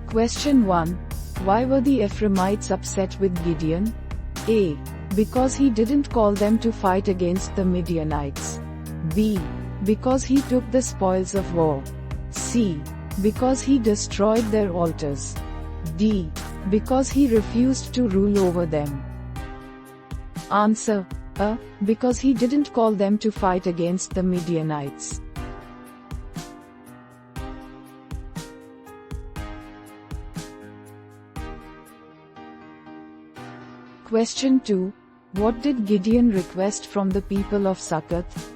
Question 1. Why were the Ephraimites upset with Gideon? A. Because he didn't call them to fight against the Midianites. B. Because he took the spoils of war. C. Because he destroyed their altars. D. Because he refused to rule over them. Answer. A. Because he didn't call them to fight against the Midianites. Question 2. What did Gideon request from the people of Succoth?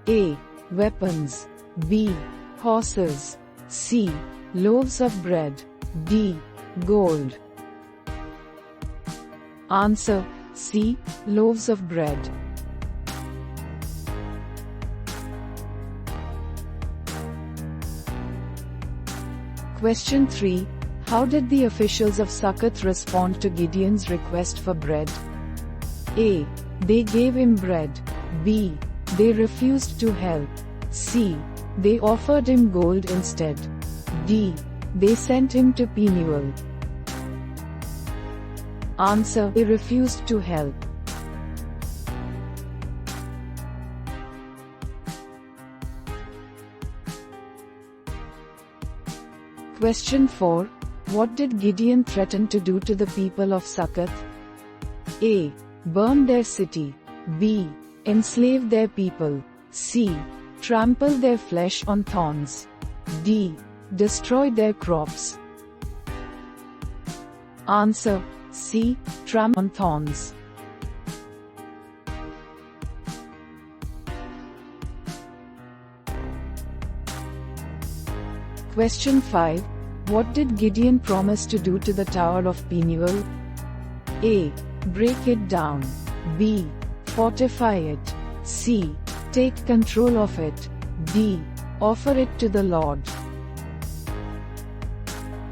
A. Weapons. B. Horses. C. Loaves of bread. D. Gold. Answer. C. Loaves of bread. Question 3. How did the officials of Succoth respond to Gideon's request for bread? A. They gave him bread. B. They refused to help. C. They offered him gold instead. D. They sent him to Penuel. Answer. They refused to help. Question 4. What did Gideon threaten to do to the people of Succoth? A. Burn their city. B. Enslave their people. C. Trample their flesh on thorns. D. Destroy their crops. Answer. C. Trample on thorns. Question 5. What did Gideon promise to do to the Tower of Penuel? A. Break it down. B. Fortify it. C. Take control of it. D. Offer it to the Lord.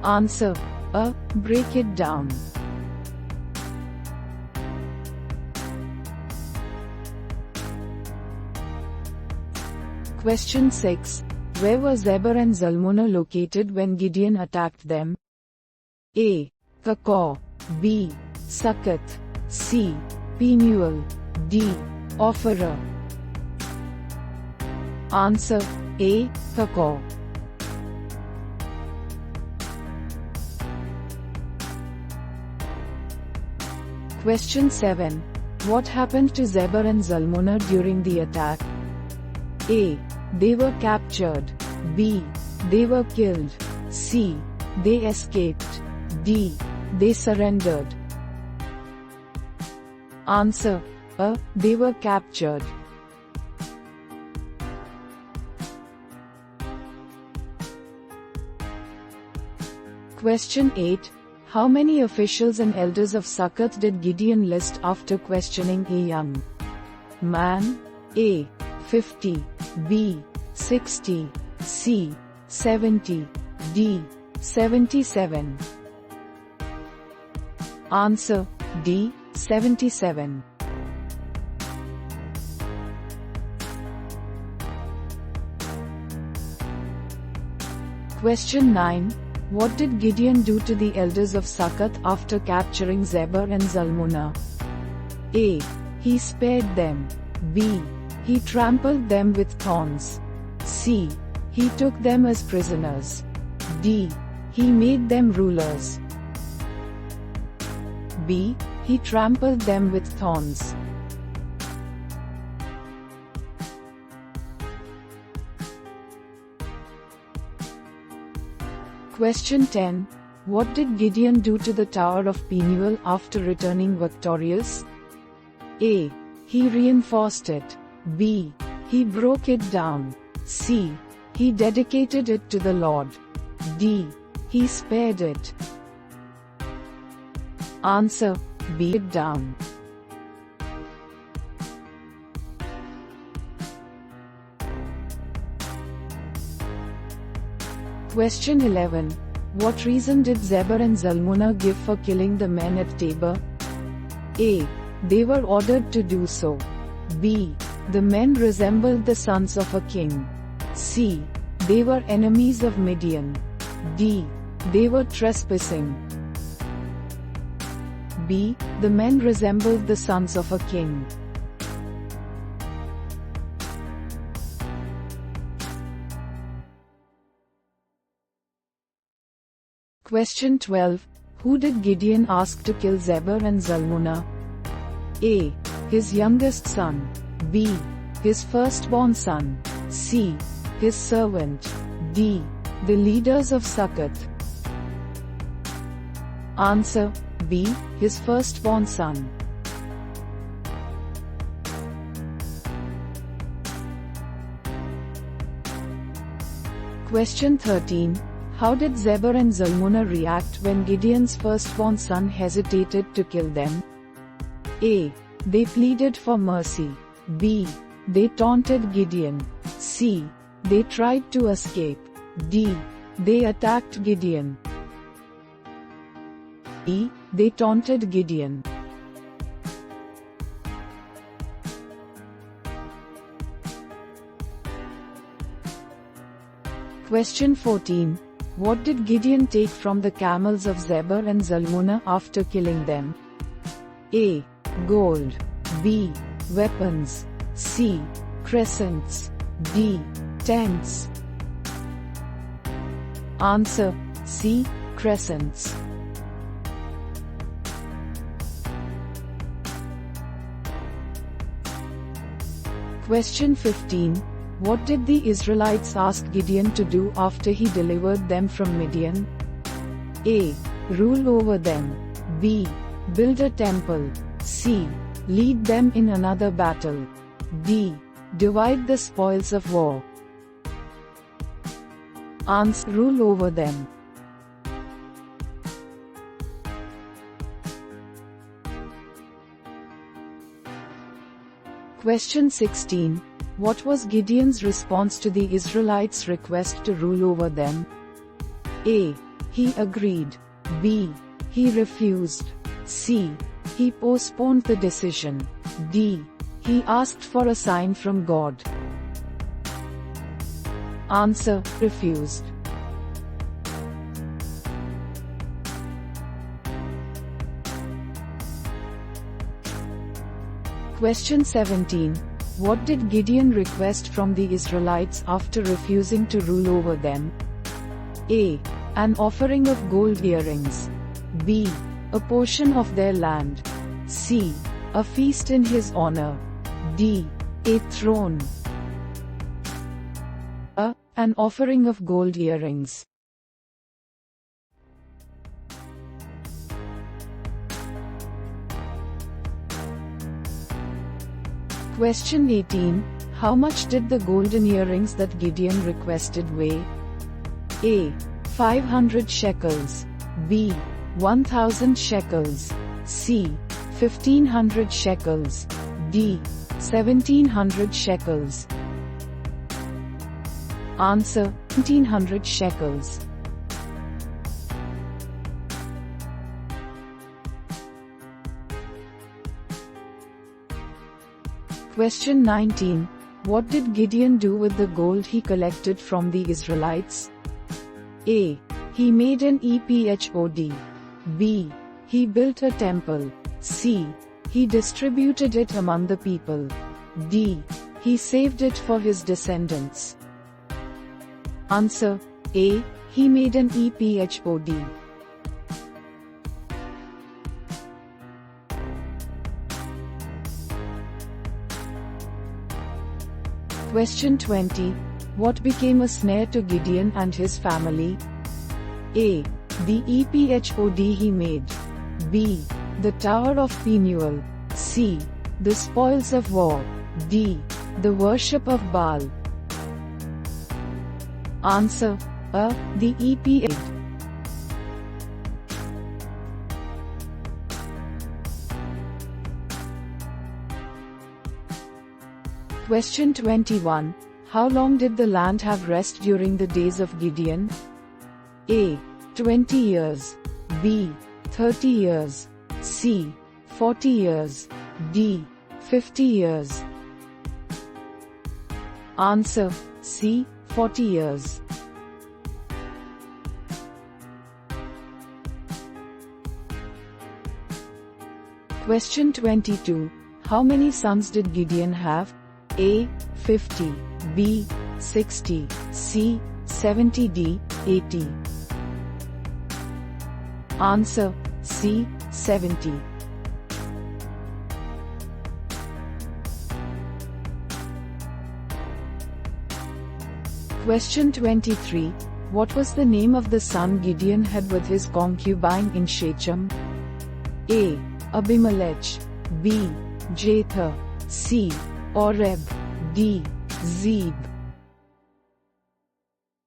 Answer. A. Break it down. Question 6. Where were Zebah and Zalmunna located when Gideon attacked them? A. Kakor. B. Succoth. C. Penuel. D. Ophrah. Answer. A. Kakor. Question 7. What happened to Zebah and Zalmunna during the attack? A. They were captured. B. They were killed. C. They escaped. D. They surrendered. Answer. A. They were captured. Question 8. How many officials and elders of Succoth did Gideon list after questioning a young man? A. 50. B. 60. C. 70. D. 77. Answer. D. 77. Question 9. What did Gideon do to the elders of Succoth after capturing Zebah and Zalmunna? A. He spared them. B. He trampled them with thorns. C. He took them as prisoners. D. He made them rulers. B. He trampled them with thorns. Question 10. What did Gideon do to the Tower of Penuel after returning victorious? A. He reinforced it. B. He broke it down. C. He dedicated it to the Lord. D. He spared it. Answer. B. It down. Question 11. What reason did Zebah and Zalmunna give for killing the men at Tabor? A. They were ordered to do so. B. The men resembled the sons of a king. C. They were enemies of Midian. D. They were trespassing. B. The men resembled the sons of a king. Question 12. Who did Gideon ask to kill Zebul and Zalmunna? A. His youngest son. B. His firstborn son. C. His servant. D. The leaders of Succoth. Answer. B. His firstborn son. Question 13. How did Zebul and Zalmunna react when Gideon's firstborn son hesitated to kill them? A. They pleaded for mercy. B. They taunted Gideon. C. They tried to escape. D. They attacked Gideon. E. They taunted Gideon. Question 14. What did Gideon take from the camels of Zebul and Zalmunna after killing them? A. Gold. B. Weapons. C. Crescents. D. Tents. Answer. C. Crescents. Question 15. What did the Israelites ask Gideon to do after he delivered them from Midian? A. Rule over them. B. Build a temple. C. Lead them in another battle. D. Divide the spoils of war. Answer. Rule over them. Question 16. What was Gideon's response to the Israelites' request to rule over them? A. He agreed. B. He refused. C. He postponed the decision. D. He asked for a sign from God. Answer. Refused. Question 17. What did Gideon request from the Israelites after refusing to rule over them? A. An offering of gold earrings. B. A portion of their land. C. A feast in his honor. D. A throne. A. An offering of gold earrings. Question 18. How much did the golden earrings that Gideon requested weigh? A. 500 shekels. B. 1000 shekels. C. 1500 shekels. D. 1700 shekels. Answer. 1700 shekels. Question 19. What did Gideon do with the gold he collected from the Israelites? A. He made an ephod. B. He built a temple. C. He distributed it among the people. D. He saved it for his descendants. Answer. A. He made an ephod. Question 20. What became a snare to Gideon and his family? A. The ephod he made. B. The Tower of Penuel. C. The spoils of war. D. The worship of Baal. Answer. A. The ephod. Question 21. How long did the land have rest during the days of Gideon? A. 20 years. B. 30 years. C. 40 years. D. 50 years. Answer. C. 40 years. Question 22. How many sons did Gideon have? A. 50, B. 60, C. 70, D. 80. Answer: C. 70. Question 23. What was the name of the son Gideon had with his concubine in Shechem? A. Abimelech, B. Jether, C. Oreb, D. Zeb.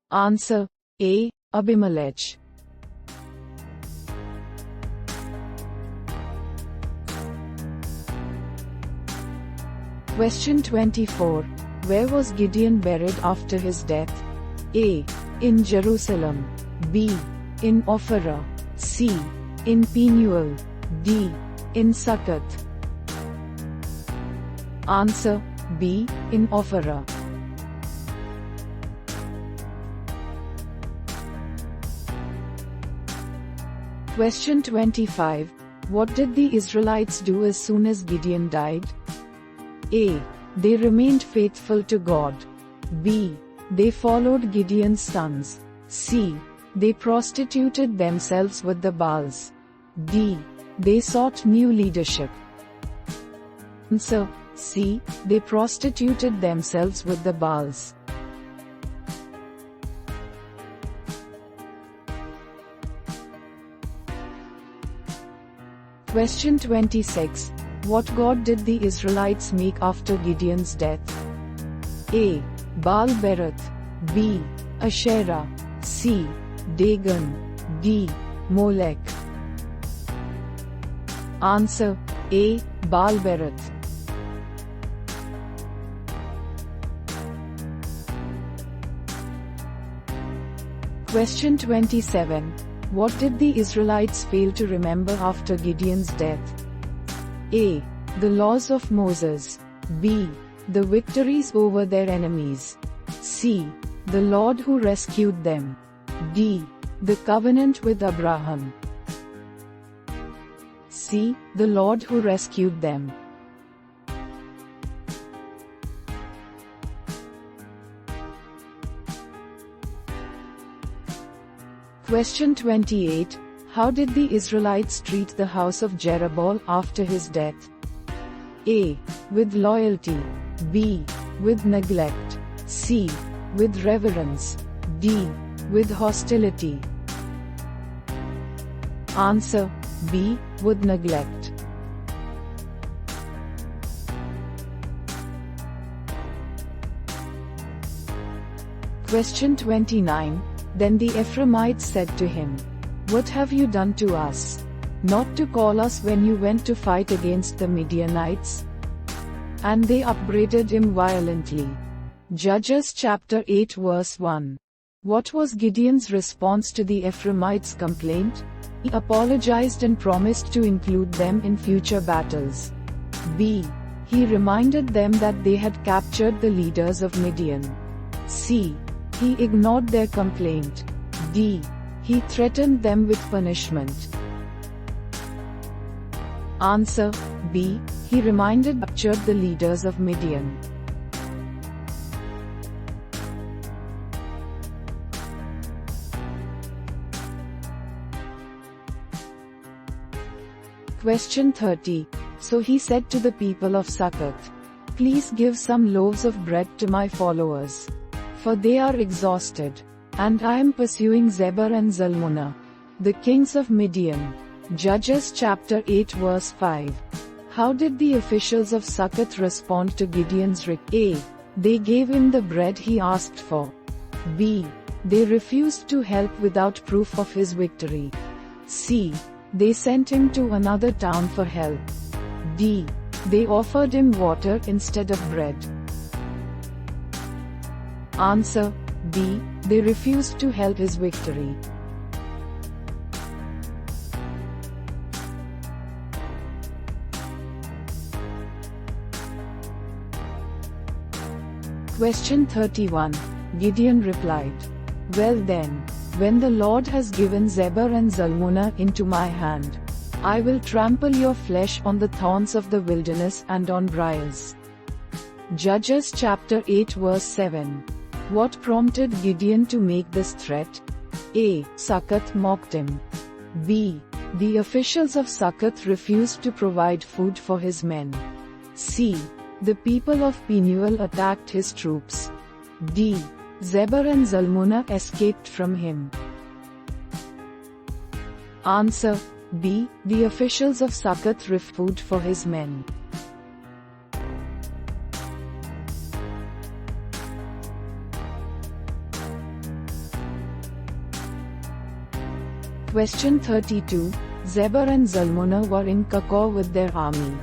Answer: A. Abimelech. Question 24. Where was Gideon buried after his death? A. In Jerusalem, B. In Ophrah, C. In Penuel, D. In Succoth. Answer: B. In Ophrah. Question 25. What did the Israelites do as soon as Gideon died? A. They remained faithful to God. B. They followed Gideon's sons. C. They prostituted themselves with the Baals. D. They sought new leadership. Answer: C. They prostituted themselves with the Baals. Question 26. What god did the Israelites make after Gideon's death? A. Baal Berith, B. Asherah, C. Dagon, D. Molech. Answer: A. Baal Berith. Question 27. What did the Israelites fail to remember after Gideon's death? A. The laws of Moses, B. The victories over their enemies, C. The Lord who rescued them, D. The covenant with Abraham. C. The Lord who rescued them. Question 28. How did the Israelites treat the house of Jeroboam after his death? A. With loyalty, B. With neglect, C. With reverence, D. With hostility. Answer: B. With neglect. Question 29. Then the Ephraimites said to him, What have you done to us? Not to call us when you went to fight against the Midianites? And they upbraided him violently. Judges chapter 8 verse 1. What was Gideon's response to the Ephraimites' complaint? He apologized and promised to include them in future battles. B. He reminded them that they had captured the leaders of Midian. C. He ignored their complaint. D. He threatened them with punishment. Answer: B. He reminded captured the leaders of Midian. Question 30. So he said to the people of Succoth, Please give some loaves of bread to my followers, for they are exhausted, and I am pursuing Zebah and Zalmunna, the kings of Midian. Judges chapter 8 verse 5. How did the officials of Succoth respond to Gideon's request? A. They gave him the bread he asked for. B. They refused to help without proof of his victory. C. They sent him to another town for help. D. They offered him water instead of bread. Answer: B. They refused to help his victory. Question 31. Gideon replied, Well then, when the Lord has given Zebah and Zalmunna into my hand, I will trample your flesh on the thorns of the wilderness and on briars. Judges chapter 8 verse 7. What prompted Gideon to make this threat? A. Succoth mocked him. B. The officials of Succoth refused to provide food for his men. C. The people of Penuel attacked his troops. D. Zebur and Zalmunna escaped from him. Answer B. The officials of Succoth refused food for his men. Question 32. Zebur and Zalmunna were in Kakor with their army.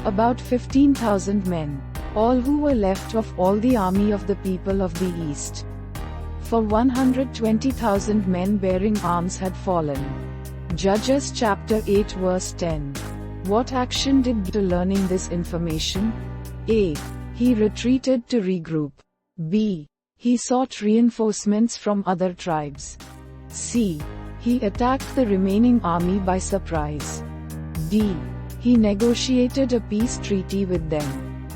About 15,000 men, all who were left of all the army of the people of the east. For 120,000 men bearing arms had fallen. Judges chapter 8 verse 10. What action did Gideon learning this information? A. He retreated to regroup. B. He sought reinforcements from other tribes. C. He attacked the remaining army by surprise. D. He negotiated a peace treaty with them.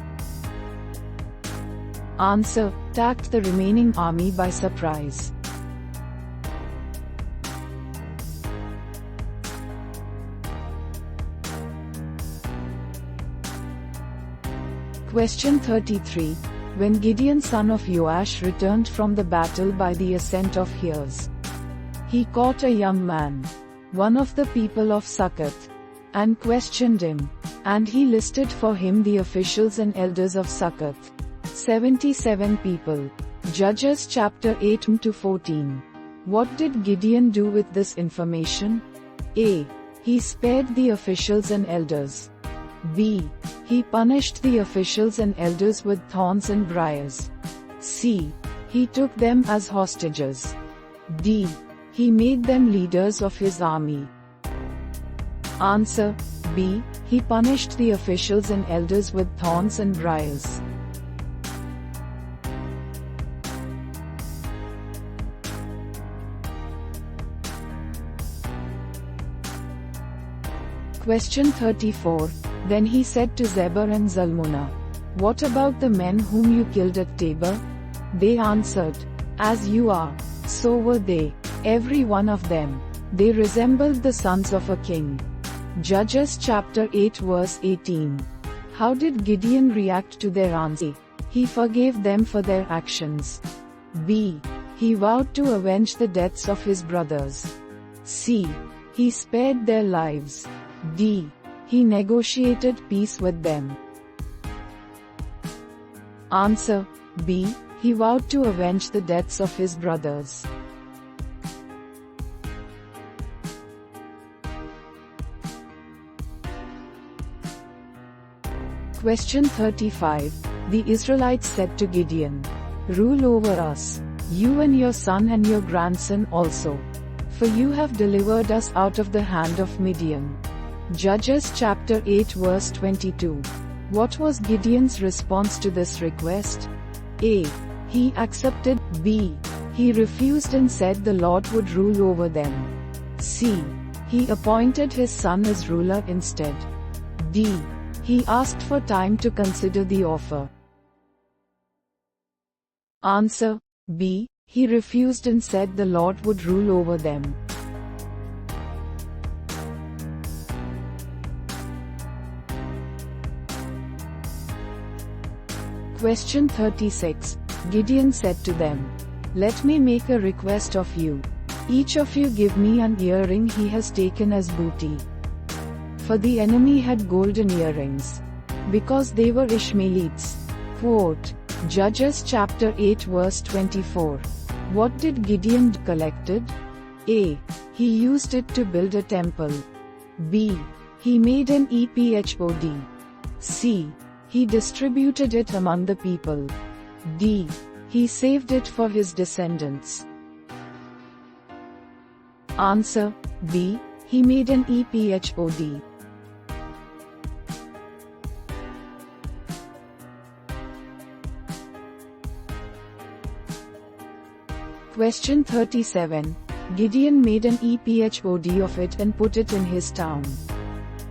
Answer: attacked the remaining army by surprise. Question 33. When Gideon son of Joash returned from the battle by the ascent of Heres, he caught a young man, one of the people of Succoth, and questioned him, and he listed for him the officials and elders of Succoth, 77 people. Judges chapter 8 to 14. What did Gideon do with this information? A. He spared the officials and elders. B. He punished the officials and elders with thorns and briars. C. He took them as hostages. D. He made them leaders of his army. Answer: B. He punished the officials and elders with thorns and briars. Question 34. Then he said to Zebur and Zalmunna, "What about the men whom you killed at Tabor?" They answered, "As you are, so were they, every one of them. They resembled the sons of a king." Judges chapter 8 verse 18. How did Gideon react to their answer? He forgave them for their actions. B. He vowed to avenge the deaths of his brothers. C. He spared their lives. D. He negotiated peace with them. Answer: B. He vowed to avenge the deaths of his brothers. Question 35. The Israelites said to Gideon, "Rule over us, you and your son and your grandson also. For you have delivered us out of the hand of Midian." Judges chapter 8 verse 22. What was Gideon's response to this request? A. He accepted. B. He refused and said the Lord would rule over them. C. He appointed his son as ruler instead. D. He asked for time to consider the offer. Answer: B. He refused and said the Lord would rule over them. Question 36. Gideon said to them, "Let me make a request of you. Each of you give me an earring he has taken as booty." For the enemy had golden earrings, because they were Ishmaelites. Quote, Judges chapter 8 verse 24. What did Gideon collected? A. He used it to build a temple. B. He made an ephod. C. He distributed it among the people. D. He saved it for his descendants. Answer: B. He made an ephod. Question 37. Gideon made an ephod of it and put it in his town,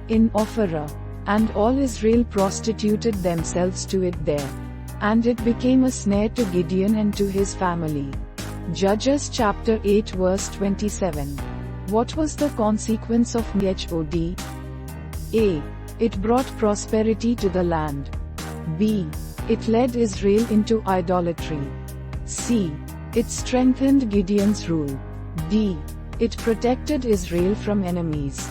in Ophrah, and all Israel prostituted themselves to it there. And it became a snare to Gideon and to his family. Judges chapter 8 verse 27. What was the consequence of ephod? A. It brought prosperity to the land. B. It led Israel into idolatry. C. It strengthened Gideon's rule. D. It protected Israel from enemies.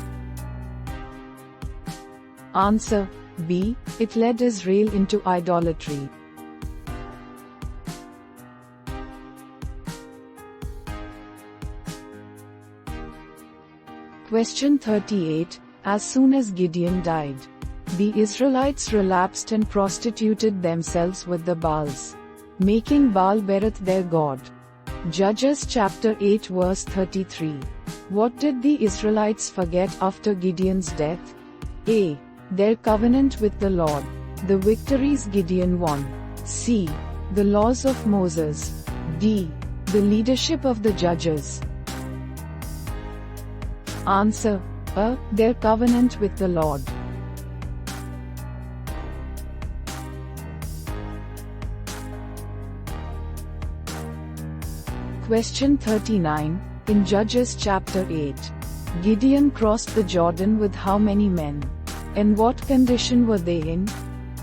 Answer B. It led Israel into idolatry. Question 38. As soon as Gideon died, the Israelites relapsed and prostituted themselves with the Baals, making Baal-berith their god. Judges chapter 8 verse 33. What did the Israelites forget after Gideon's death? A. Their covenant with the Lord, the victories Gideon won. C. The laws of Moses. D. The leadership of the judges. Answer A. Their covenant with the Lord. Question 39. In Judges chapter 8, Gideon crossed the Jordan with how many men? In what condition were they in?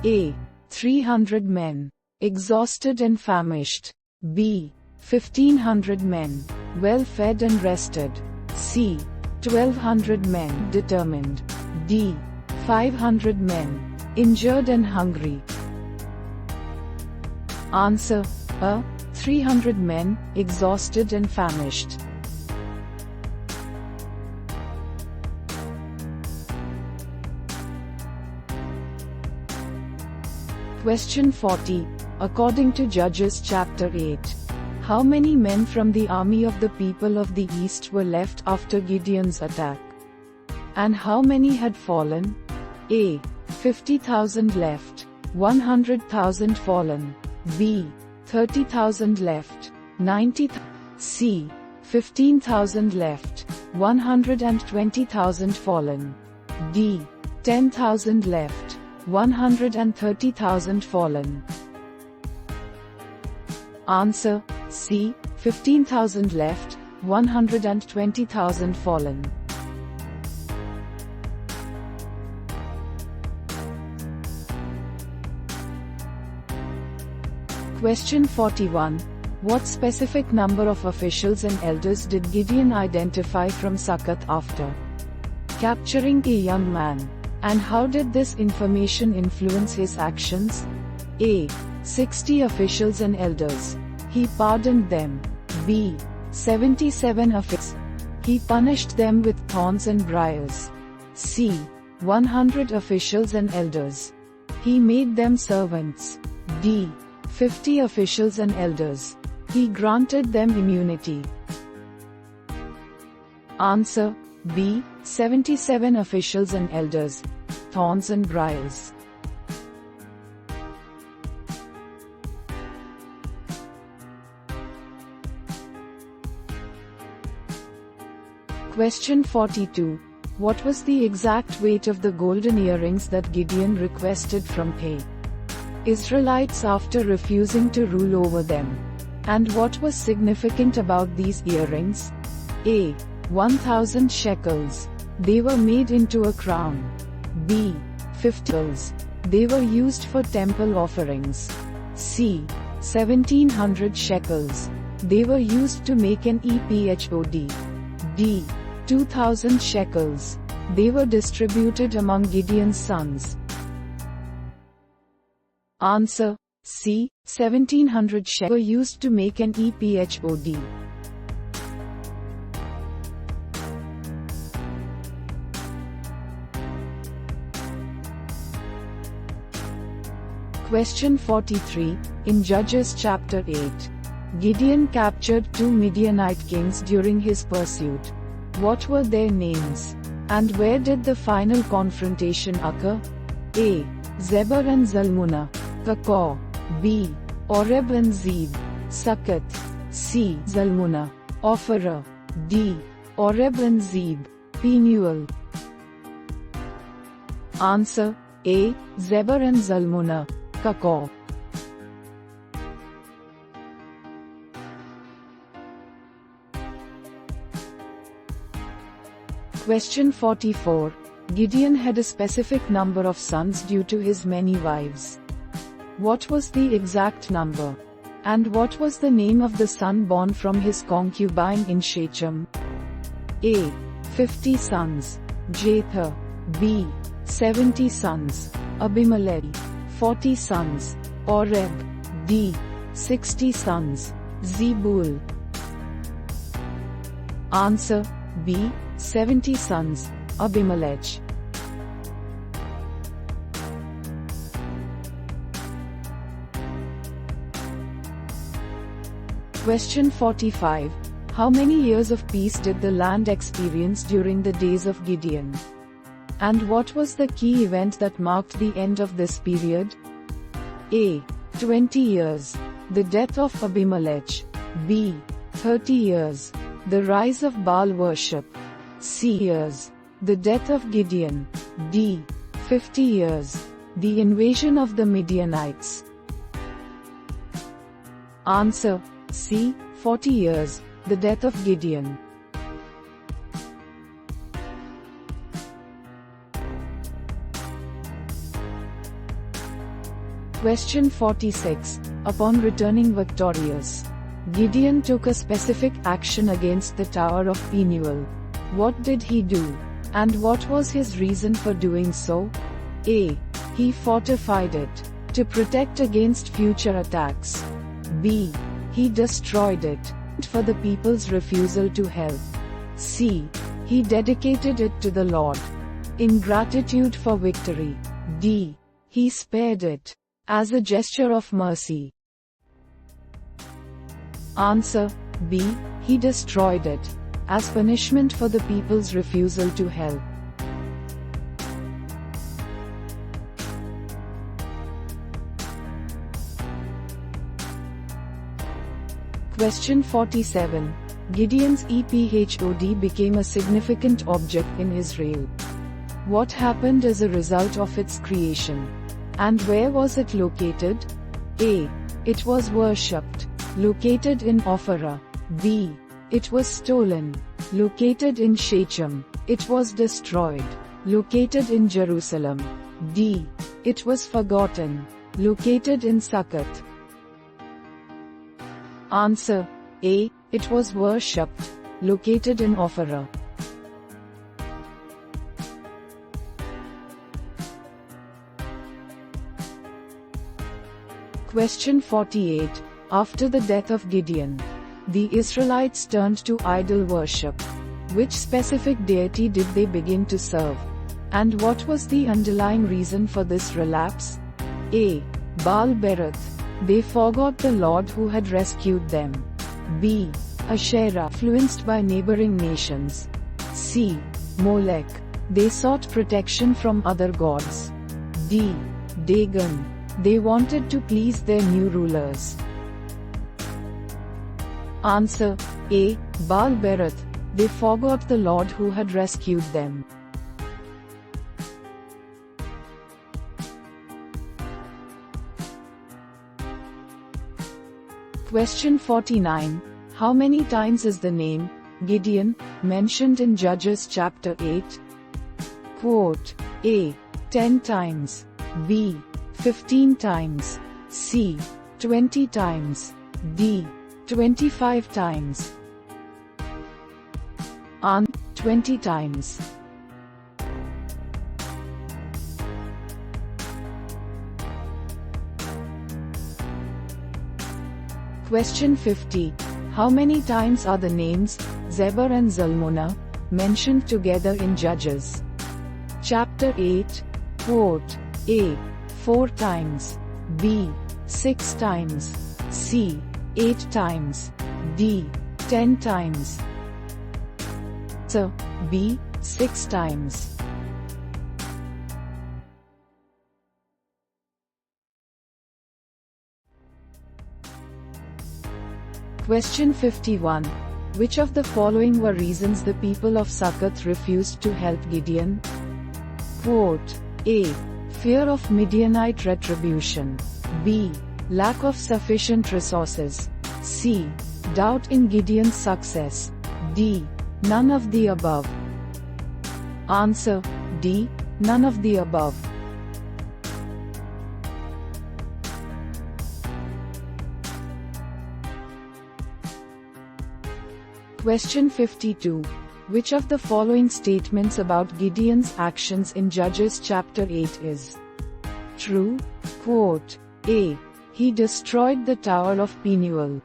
A. 300 men, exhausted and famished. B. 1500 men, well fed and rested. C. 1200 men, determined. D. 500 men, injured and hungry. Answer A. 300 men, exhausted and famished. Question 40. According to Judges chapter 8, how many men from the army of the people of the east were left after Gideon's attack? And how many had fallen? A. 50,000 left. 100,000 fallen. B. 30,000 left. 90,000. C. 15,000 left. 120,000 fallen. D. 10,000 left. 130,000 fallen. Answer C. 15,000 left, 120,000 fallen. Question 41. What specific number of officials and elders did Gideon identify from Succoth after capturing a young man? And how did this information influence his actions? A. 60 officials and elders. He pardoned them. B. 77 officials. He punished them with thorns and briars. C. 100 officials and elders. He made them servants. D. 50 officials and elders. He granted them immunity. Answer B. 77 officials and elders. Thorns and briars. Question 42. What was the exact weight of the golden earrings that Gideon requested from the Israelites after refusing to rule over them? And what was significant about these earrings? A. 1,000 shekels. They were made into a crown. B. 50 shekels. They were used for temple offerings. C. 1,700 shekels. They were used to make an ephod. D. 2,000 shekels. They were distributed among Gideon's sons. Answer C. 1,700 shekels were used to make an ephod. Question 43. In Judges chapter 8, Gideon captured 2 Midianite kings during his pursuit. What were their names? And where did the final confrontation occur? A. Zebah and Zalmunna. Kakor. B. Oreb and Zeeb. Succoth. C. Zalmunna. Ophrah. D. Oreb and Zeb, Penuel. Answer A. Zebur and Zalmunna, Kakor. Question 44. Gideon had a specific number of sons due to his many wives. What was the exact number? And what was the name of the son born from his concubine in Shechem? A. 50 sons, Jether. B. 70 sons, Abimelech. 40 sons, Oreb. D. 60 sons, Zebul. Answer B. 70 sons, Abimelech. Question 45. How many years of peace did the land experience during the days of Gideon? And what was the key event that marked the end of this period? A. 20 years. The death of Abimelech. B. 30 years. The rise of Baal worship. C. Years. The death of Gideon. D. 50 years. The invasion of the Midianites. Answer C. 40 years. The death of Gideon. Question 46. Upon returning victorious, Gideon took a specific action against the Tower of Penuel. What did he do? And what was his reason for doing so? A. He fortified it to protect against future attacks. B. He destroyed it for the people's refusal to help. C. He dedicated it to the Lord in gratitude for victory. D. He spared it as a gesture of mercy. Answer B. He destroyed it as punishment for the people's refusal to help. Question 47. Gideon's ephod became a significant object in Israel. What happened as a result of its creation? And where was it located? A. It was worshipped, located in Ophrah. B. It was stolen, located in Shechem. It was destroyed, located in Jerusalem. D. It was forgotten, located in Succoth. Answer A. It was worshipped, located in Ophrah. Question 48. After the death of Gideon, the Israelites turned to idol worship. Which specific deity did they begin to serve? And what was the underlying reason for this relapse? A. Baal-berith. They forgot the Lord who had rescued them. B. Asherah, influenced by neighboring nations. C. Molech. They sought protection from other gods. D. Dagon. They wanted to please their new rulers. Answer A. Baal-berith. They forgot the Lord who had rescued them. Question 49. How many times is the name Gideon mentioned in Judges chapter 8? Quote A. 10 times. B. 15 times. C. 20 times. D. 25 times. 20 times. Question 50. How many times are the names Zebur and Zalmunna mentioned together in Judges chapter 8? Quote A. 4 times. B. 6 times. C. 8 times. D. 10 times. So, B. 6 times. Question 51. Which of the following were reasons the people of Succoth refused to help Gideon? Quote, A. Fear of Midianite retribution. B. Lack of sufficient resources. C. Doubt in Gideon's success. D. None of the above. Answer: D. None of the above. Question 52. Which of the following statements about Gideon's actions in Judges chapter 8 is true? Quote, A. He destroyed the Tower of Penuel.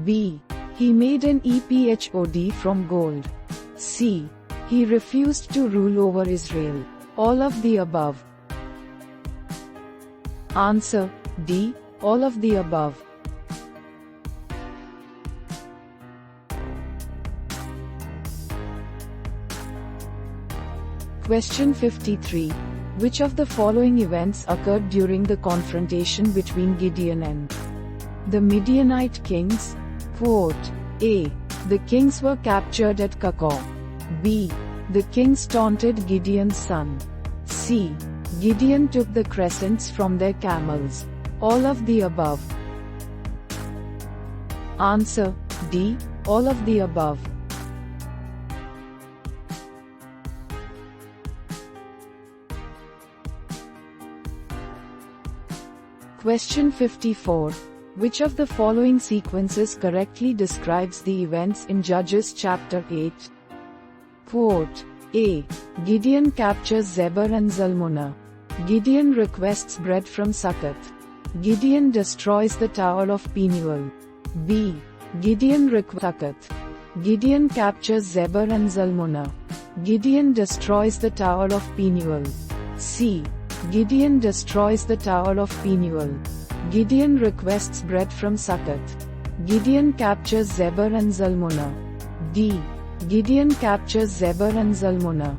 B. He made an ephod from gold. C. He refused to rule over Israel. All of the above. Answer: D. All of the above. Question 53. Which of the following events occurred during the confrontation between Gideon and the Midianite kings? Quote, A. The kings were captured at Kakor. B. The kings taunted Gideon's son. C. Gideon took the crescents from their camels. All of the above. Answer: D. All of the above. Question 54. Which of the following sequences correctly describes the events in Judges chapter 8? Quote, A. Gideon captures Zebah and Zalmunna. Gideon requests bread from Succoth. Gideon destroys the Tower of Penuel. B. Gideon requests Succoth. Gideon captures Zebah and Zalmunna. Gideon destroys the Tower of Penuel. C. Gideon destroys the Tower of Penuel. Gideon requests bread from Succoth. Gideon captures Zebah and Zalmunna. D. Gideon captures Zebah and Zalmunna.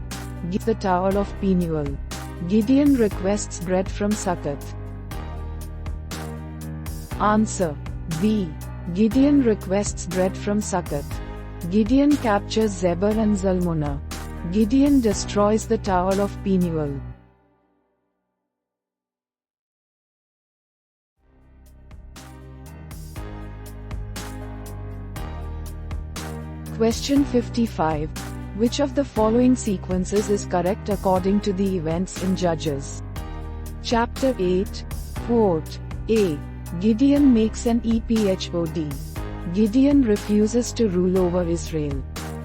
The Tower of Penuel. Gideon requests bread from Succoth. Answer: B. Gideon requests bread from Succoth. Gideon captures Zebah and Zalmunna. Gideon destroys the Tower of Penuel. Question 55. Which of the following sequences is correct according to the events in Judges chapter 8? Quote, A. Gideon makes an ephod. Gideon refuses to rule over Israel.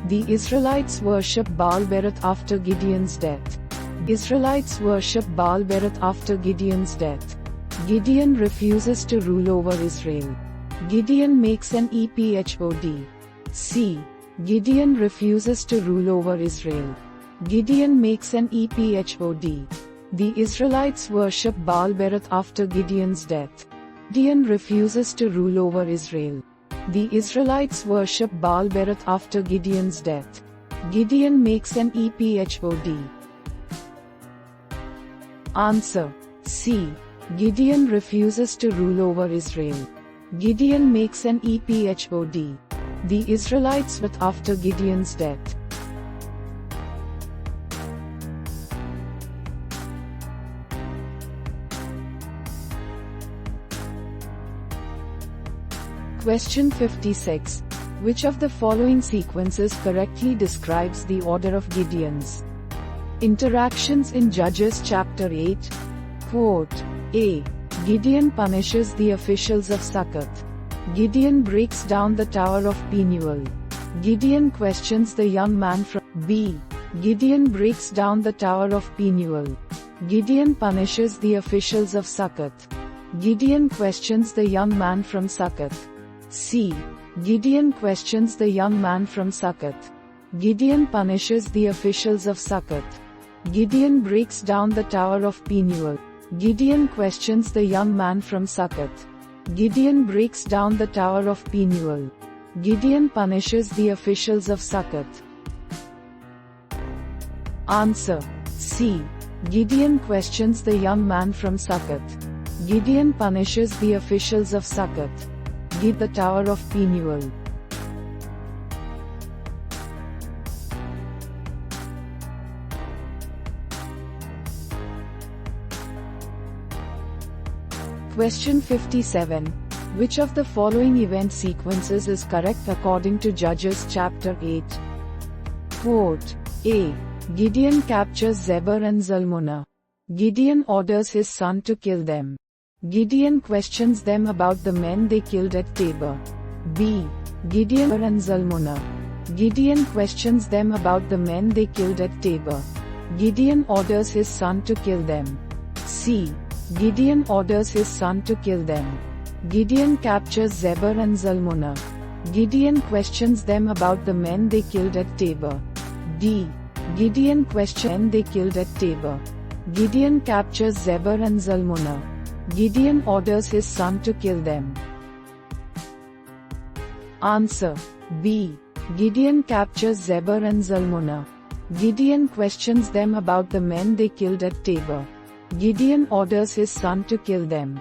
The Israelites worship Baal-berith after Gideon's death. Israelites worship Baal-berith after Gideon's death. Gideon refuses to rule over Israel. Gideon makes an ephod. C. Gideon refuses to rule over Israel. Gideon makes an ephod. The Israelites worship Baal-berith after Gideon's death. Gideon refuses to rule over Israel. The Israelites worship Baal-berith after Gideon's death. Gideon makes an ephod. Answer: C. Gideon refuses to rule over Israel. Gideon makes an ephod. The Israelites went after Gideon's death. Question 56. Which of the following sequences correctly describes the order of Gideon's interactions in Judges chapter 8? Quote, A. Gideon punishes the officials of Succoth. Gideon breaks down the Tower of Penuel. Gideon questions the young man from B. Gideon breaks down the Tower of Penuel. Gideon punishes the officials of Succoth. Gideon questions the young man from Succoth. C. Gideon questions the young man from Succoth. Gideon punishes the officials of Succoth. Gideon breaks down the Tower of Penuel. Gideon questions the young man from Succoth. Gideon breaks down the Tower of Penuel. Gideon punishes the officials of Succoth. Answer: C. Gideon questions the young man from Succoth. Gideon punishes the officials of Succoth. The Tower of Penuel. Question 57. Which of the following event sequences is correct according to Judges chapter 8? Quote. A. Gideon captures Zebul and Zalmunna. Gideon orders his son to kill them. Gideon questions them about the men they killed at Tabor. B. Gideon and Zalmunna. Gideon questions them about the men they killed at Tabor. Gideon orders his son to kill them. C. Gideon orders his son to kill them. Gideon captures Zebul and Zalmunna. Gideon questions them about the men they killed at Tabor. D. Gideon questions they killed at Tabor. Gideon captures Zebul and Zalmunna. Gideon orders his son to kill them. Answer. B. Gideon captures Zebul and Zalmunna. Gideon questions them about the men they killed at Tabor. Gideon orders his son to kill them.